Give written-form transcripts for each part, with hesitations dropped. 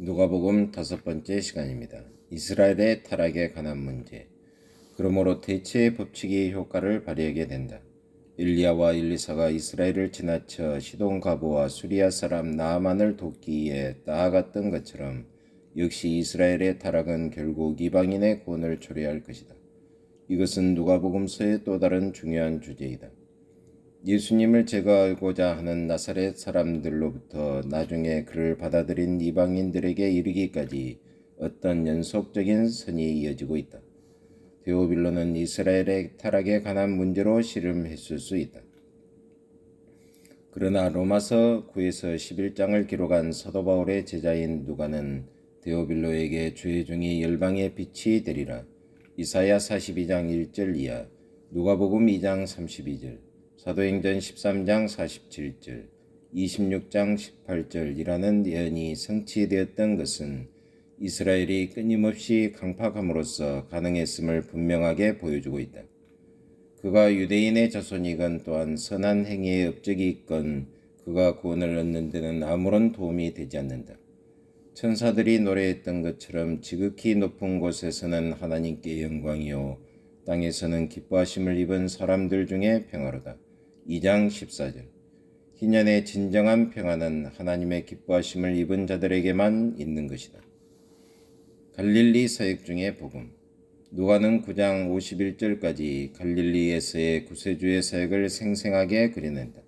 누가복음 5번째 시간입니다. 이스라엘의 타락에 관한 문제. 그러므로 대체의 법칙이 효과를 발휘하게 된다. 엘리야와 엘리사가 이스라엘을 지나쳐 시돈 가보와 수리아 사람 나아만을 돕기 위해 나아갔던 것처럼 역시 이스라엘의 타락은 결국 이방인의 구원을 초래할 것이다. 이것은 누가복음서의 또 다른 중요한 주제이다. 예수님을 제거하고자 하는 나사렛 사람들로부터 나중에 그를 받아들인 이방인들에게 이르기까지 어떤 연속적인 선이 이어지고 있다. 데오빌로는 이스라엘의 타락에 관한 문제로 씨름했을 수 있다. 그러나 로마서 9에서 11장을 기록한 사도 바울의 제자인 누가는 데오빌로에게 죄 중에 열방의 빛이 되리라. 이사야 42장 1절 이하, 누가복음 2장 32절, 사도행전 13장 47절, 26장 18절이라는 예언이 성취되었던 것은 이스라엘이 끊임없이 강팍함으로써 가능했음을 분명하게 보여주고 있다. 그가 유대인의 자손이건 또한 선한 행위의 업적이 있건 그가 구원을 얻는 데는 아무런 도움이 되지 않는다. 천사들이 노래했던 것처럼 지극히 높은 곳에서는 하나님께 영광이요 땅에서는 기뻐하심을 입은 사람들 중에 평화로다. 2장 14절. 희년의 진정한 평화는 하나님의 기뻐하심을 입은 자들에게만 있는 것이다. 갈릴리 사역 중의 복음. 누가는 9장 51절까지 갈릴리에서의 구세주의 사역을 생생하게 그려낸다.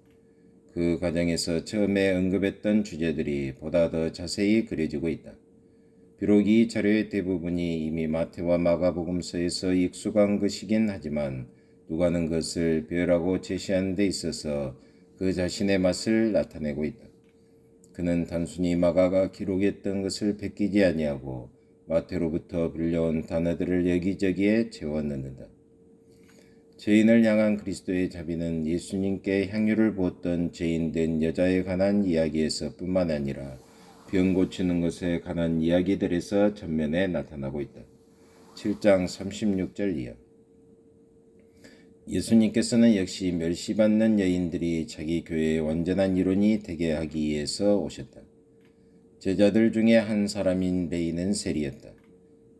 그 과정에서 처음에 언급했던 주제들이 보다 더 자세히 그려지고 있다. 비록 이 자료의 대부분이 이미 마태와 마가복음서에서 익숙한 것이긴 하지만 누가는 그것을 배열하고 제시하는 데 있어서 그 자신의 맛을 나타내고 있다. 그는 단순히 마가가 기록했던 것을 베끼지 아니하고 마태로부터 빌려온 단어들을 여기저기에 채워 넣는다. 죄인을 향한 그리스도의 자비는 예수님께 향유를 부었던 죄인된 여자에 관한 이야기에서 뿐만 아니라 병 고치는 것에 관한 이야기들에서 전면에 나타나고 있다. 7장 36절 이하. 예수님께서는 역시 멸시받는 여인들이 자기 교회의 완전한 이론이 되게 하기 위해서 오셨다. 제자들 중에 한 사람인 레이는 셀이었다.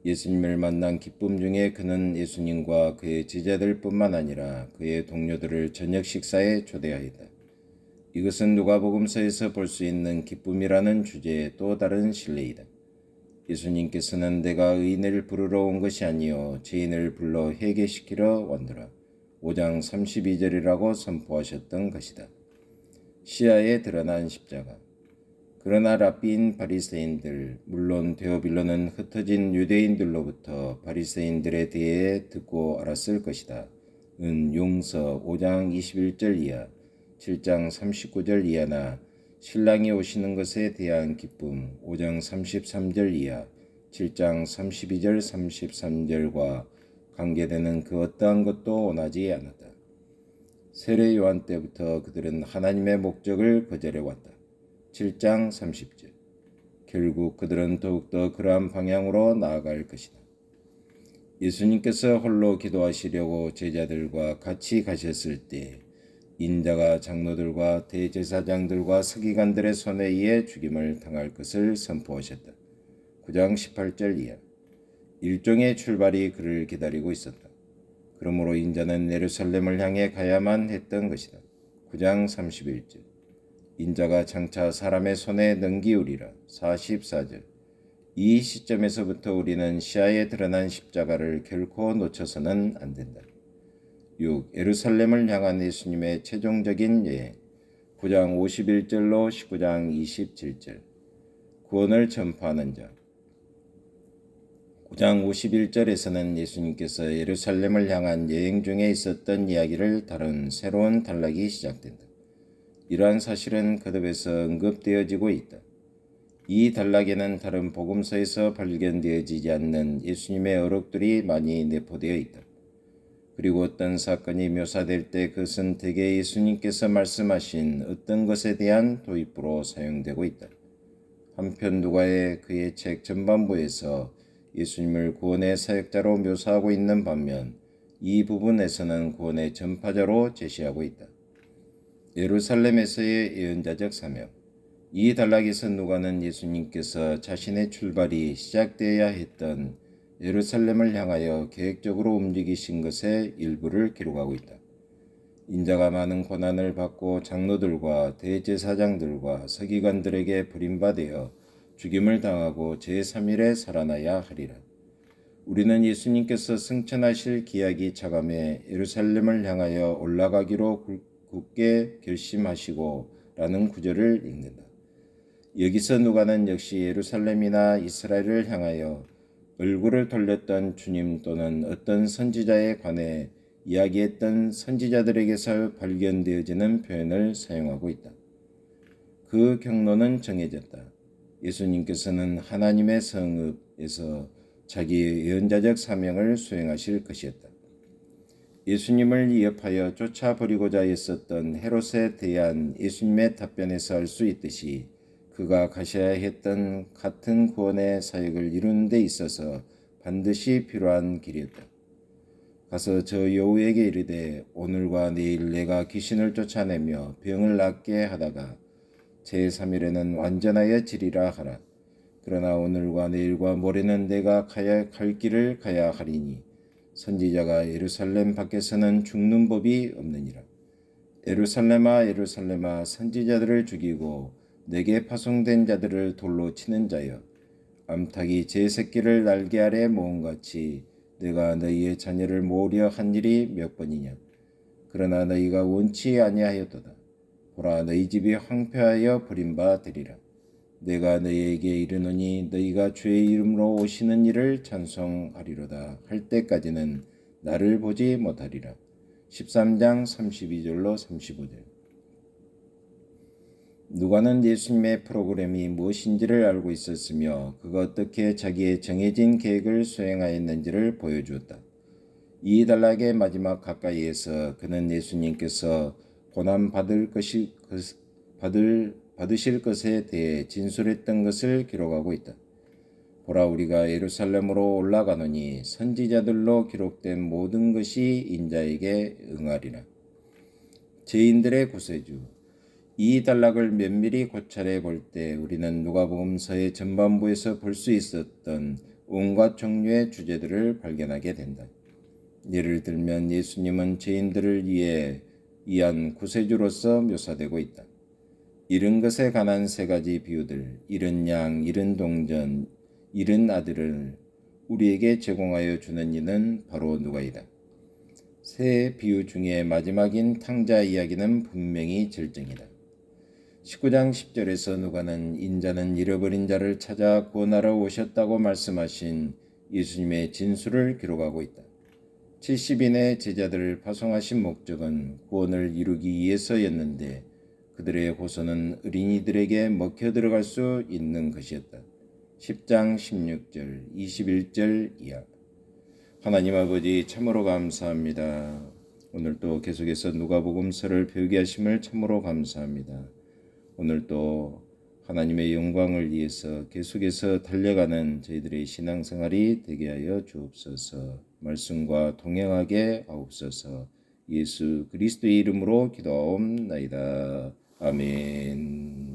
예수님을 만난 기쁨 중에 그는 예수님과 그의 제자들뿐만 아니라 그의 동료들을 저녁 식사에 초대하였다. 이것은 누가복음서에서 볼 수 있는 기쁨이라는 주제의 또 다른 실례이다. 예수님께서는 내가 의인을 부르러 온 것이 아니요 죄인을 불러 회개시키러 왔노라. 5장 32절이라고 선포하셨던 것이다. 시야에 드러난 십자가. 그러나 랍비인 바리새인들, 물론 데오빌로는 흩어진 유대인들로부터 바리새인들에 대해 듣고 알았을 것이다. 은 용서 5장 21절 이하, 7장 39절 이하나 신랑이 오시는 것에 대한 기쁨 5장 33절 이하, 7장 32절 33절과 관계되는 그 어떠한 것도 원하지 않았다. 세례 요한 때부터 그들은 하나님의 목적을 거절해왔다. 7장 30절. 결국 그들은 더욱더 그러한 방향으로 나아갈 것이다. 예수님께서 홀로 기도하시려고 제자들과 같이 가셨을 때 인자가 장로들과 대제사장들과 서기관들의 손에 의해 죽임을 당할 것을 선포하셨다. 9장 18절 이하. 일종의 출발이 그를 기다리고 있었다. 그러므로 인자는 예루살렘을 향해 가야만 했던 것이다. 9장 31절. 인자가 장차 사람의 손에 넘기우리라. 44절. 이 시점에서부터 우리는 시야에 드러난 십자가를 결코 놓쳐서는 안 된다. 6. 예루살렘을 향한 예수님의 최종적인 여행. 9장 51절로 19장 27절. 구원을 전파하는 자. 9장 51절에서는 예수님께서 예루살렘을 향한 여행 중에 있었던 이야기를 다룬 새로운 단락이 시작된다. 이러한 사실은 거듭에서 언급되어지고 있다. 이 단락에는 다른 복음서에서 발견되어지지 않는 예수님의 어록들이 많이 내포되어 있다. 그리고 어떤 사건이 묘사될 때 그것은 대개 예수님께서 말씀하신 어떤 것에 대한 도입부로 사용되고 있다. 한편 누가의 그의 책 전반부에서 예수님을 구원의 사역자로 묘사하고 있는 반면 이 부분에서는 구원의 전파자로 제시하고 있다. 예루살렘에서의 예언자적 사명. 이 단락에서 누가는 예수님께서 자신의 출발이 시작되어야 했던 예루살렘을 향하여 계획적으로 움직이신 것의 일부를 기록하고 있다. 인자가 많은 고난을 받고 장로들과 대제사장들과 서기관들에게 버림받아 죽임을 당하고 제3일에 살아나야 하리라. 우리는 예수님께서 승천하실 기약이 차감해 예루살렘을 향하여 올라가기로 굳게 결심하시고 라는 구절을 읽는다. 여기서 누가는 역시 예루살렘이나 이스라엘을 향하여 얼굴을 돌렸던 주님 또는 어떤 선지자에 관해 이야기했던 선지자들에게서 발견되어지는 표현을 사용하고 있다. 그 경로는 정해졌다. 예수님께서는 하나님의 성읍에서 자기의 예언자적 사명을 수행하실 것이었다. 예수님을 위협하여 쫓아버리고자 했었던 헤롯에 대한 예수님의 답변에서 알 수 있듯이 그가 가셔야 했던 같은 구원의 사역을 이루는 데 있어서 반드시 필요한 길이었다. 가서 저 여우에게 이르되 오늘과 내일 내가 귀신을 쫓아내며 병을 낫게 하다가 제3일에는 완전하여 지리라 하라. 그러나 오늘과 내일과 모레는 내가 갈 길을 가야 하리니 선지자가 예루살렘 밖에서는 죽는 법이 없느니라. 예루살렘아 예루살렘아 선지자들을 죽이고 내게 파송된 자들을 돌로 치는 자여 암탉이 제 새끼를 날개 아래 모음같이 내가 너희의 자녀를 모으려 한 일이 몇 번이냐. 그러나 너희가 원치 아니하였도다. 보라 너희 집이 황폐하여 버림바 되리라. 내가 너희에게 이르노니 너희가 주의 이름으로 오시는 이를 찬송하리로다 할 때까지는 나를 보지 못하리라. 13장 32절로 35절. 누가는 예수님의 프로그램이 무엇인지를 알고 있었으며 그가 어떻게 자기의 정해진 계획을 수행하였는지를 보여주었다. 이 단락의 마지막 가까이에서 그는 예수님께서 고난 받으실 것에 대해 진술했던 것을 기록하고 있다. 보라 우리가 예루살렘으로 올라가노니 선지자들로 기록된 모든 것이 인자에게 응하리라. 죄인들의 구세주. 이 단락을 면밀히 고찰해 볼 때 우리는 누가복음서의 전반부에서 볼 수 있었던 온갖 종류의 주제들을 발견하게 된다. 예를 들면 예수님은 죄인들을 위한 구세주로서 묘사되고 있다. 잃은 것에 관한 세 가지 비유들, 잃은 양, 잃은 동전, 잃은 아들을 우리에게 제공하여 주는 이는 바로 누가이다. 세 비유 중에 마지막인 탕자 이야기는 분명히 절정이다. 19장 10절에서 누가는 인자는 잃어버린 자를 찾아 구원하러 오셨다고 말씀하신 예수님의 진술을 기록하고 있다. 70인의 제자들을 파송하신 목적은 구원을 이루기 위해서였는데 그들의 호소는 어린이들에게 먹혀 들어갈 수 있는 것이었다. 10장 16절, 21절 이하. 하나님 아버지 참으로 감사합니다. 오늘 또 계속해서 누가복음서를 배우게 하심을 참으로 감사합니다. 오늘 또 하나님의 영광을 위해서 계속해서 달려가는 저희들의 신앙생활이 되게 하여 주옵소서. 말씀과 동행하게 하옵소서. 예수 그리스도의 이름으로 기도하옵나이다. 아멘.